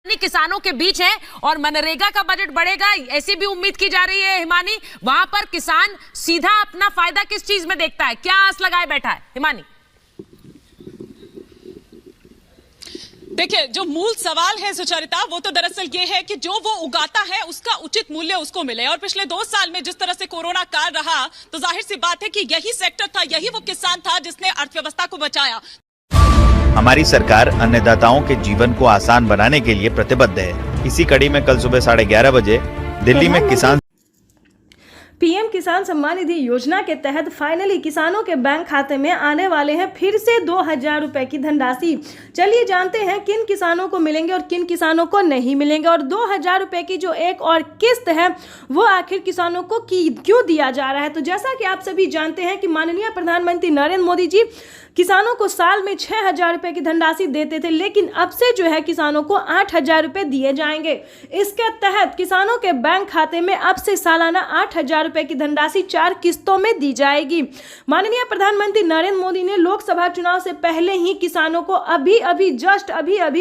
किसानों के बीच है और मनरेगा का बजट बढ़ेगा ऐसी भी उम्मीद की जा रही है। हिमानी, वहां पर किसान सीधा अपना फायदा किस चीज में देखता है, क्या आस लगाए बैठा है? हिमानी, देखिए, जो मूल सवाल है सुचरिता, वो तो दरअसल ये है कि जो वो उगाता है उसका उचित मूल्य उसको मिले। और पिछले 2 साल में जिस तरह से कोरोना काल रहा, तो जाहिर सी बात है कि यही सेक्टर था, यही वो किसान था जिसने अर्थव्यवस्था को बचाया। हमारी सरकार अन्नदाताओं के जीवन को आसान बनाने के लिए प्रतिबद्ध है। इसी कड़ी में कल सुबह 11:30 बजे दिल्ली में किसान पीएम किसान सम्मान निधि योजना के तहत फाइनली किसानों के बैंक खाते में आने वाले हैं फिर से 2000 रुपए की धनराशि। चलिए जानते हैं किन किसानों को मिलेंगे और किन किसानों को नहीं मिलेंगे, और 2000 रुपए की जो एक और किस्त है वो आखिर किसानों को क्यों दिया जा रहा है। तो जैसा कि आप सभी जानते हैं कि माननीय प्रधानमंत्री नरेंद्र मोदी जी किसानों को साल में 6000 रुपए की धनराशि देते थे, लेकिन अब से जो है किसानों को 8000 रुपए दिए जाएंगे। इसके तहत किसानों के बैंक खाते में अब से सालाना 8000 रुपए की धनराशि 4 किस्तों में दी जाएगी। माननीय प्रधानमंत्री नरेंद्र मोदी ने लोकसभा चुनाव से पहले ही किसानों को अभी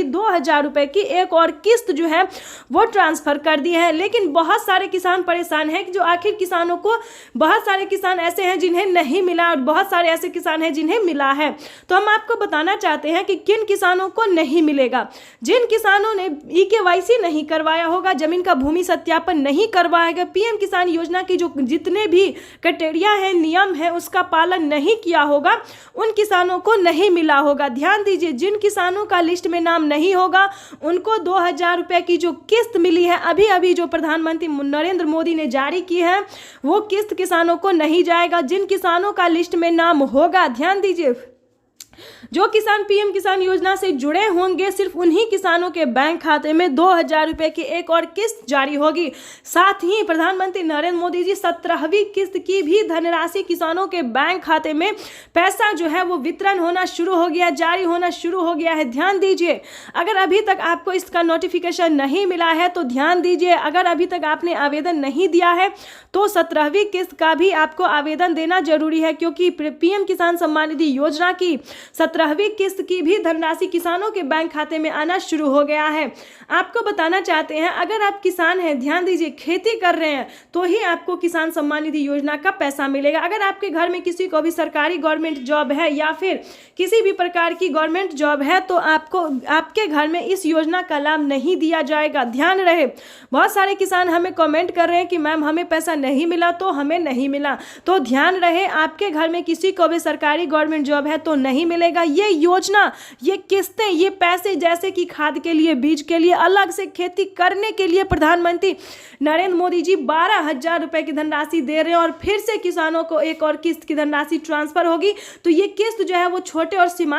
2000 रुपए की एक और किस्त जो है वो ट्रांसफर कर दी है। लेकिन बहुत सारे किसान परेशान हैं कि जो आखिर किसानों को, बहुत सारे किसान ऐसे हैं जिन्हें नहीं मिला और बहुत सारे ऐसे किसान हैं जिन्हें मिला है। तो हम आपको बताना चाहते हैं कि किन किसानों को नहीं मिलेगा। जिन किसानों ने EKYC नहीं करवाया होगा, जमीन का भूमि सत्यापन नहीं करवाएगा, पीएम किसान योजना की जो जितने भी क्राइटेरिया है, नियम है, उसका पालन नहीं किया होगा, उन किसानों को नहीं मिला होगा। ध्यान दीजिए, जिन किसानों का लिस्ट में नाम नहीं होगा उनको 2000 रुपए की जो किस्त मिली है अभी जो प्रधानमंत्री नरेंद्र मोदी ने जारी की है, वो किस्त किसानों को नहीं जाएगा। जिन किसानों का लिस्ट में नाम होगा, ध्यान दीजिए, जो किसान पीएम किसान योजना से जुड़े होंगे, सिर्फ उन्हीं किसानों के बैंक खाते में 2000 रुपए की एक और किस्त जारी होगी। साथ ही प्रधानमंत्री नरेंद्र मोदी जी 17वीं किस्त की भी धनराशि किसानों के बैंक खाते में पैसा जो है वो वितरण होना शुरू हो गया, जारी होना शुरू हो गया है। ध्यान दीजिए, अगर अभी तक आपको इसका नोटिफिकेशन नहीं मिला है तो ध्यान दीजिए, अगर अभी तक आपने आवेदन नहीं दिया है तो 17वीं किस्त का भी आपको आवेदन देना जरूरी है, क्योंकि पीएम किसान सम्मान निधि योजना की 17वीं किस्त की भी धनराशि किसानों के बैंक खाते में आना शुरू हो गया है। आपको बताना चाहते हैं, अगर आप किसान हैं, ध्यान दीजिए, खेती कर रहे हैं तो ही आपको किसान सम्मान निधि योजना का पैसा मिलेगा। अगर आपके घर में किसी को भी सरकारी गवर्नमेंट जॉब है या फिर किसी भी प्रकार की गवर्नमेंट जॉब है तो आपको, आपके घर में इस योजना का लाभ नहीं दिया जाएगा। ध्यान रहे, बहुत सारे किसान हमें कमेंट कर रहे हैं कि मैम हमें पैसा नहीं मिला तो हमें नहीं मिला। तो ध्यान रहे, आपके घर में किसी को भी सरकारी गवर्नमेंट जॉब है तो नहीं मिलेगा। ये योजना, ये किस्तें, ये पैसे जैसे कि खाद के लिए, बीज के लिए, अलग से खेती करने के लिए प्रधानमंत्री नरेंद्र मोदी जी 12000 रुपए की धनराशि दे रहे हैं और फिर से किसानों को एक और किस्त की धनराशि ट्रांसफर होगी। तो ये किस्त जो है वो छोटे और सीमांत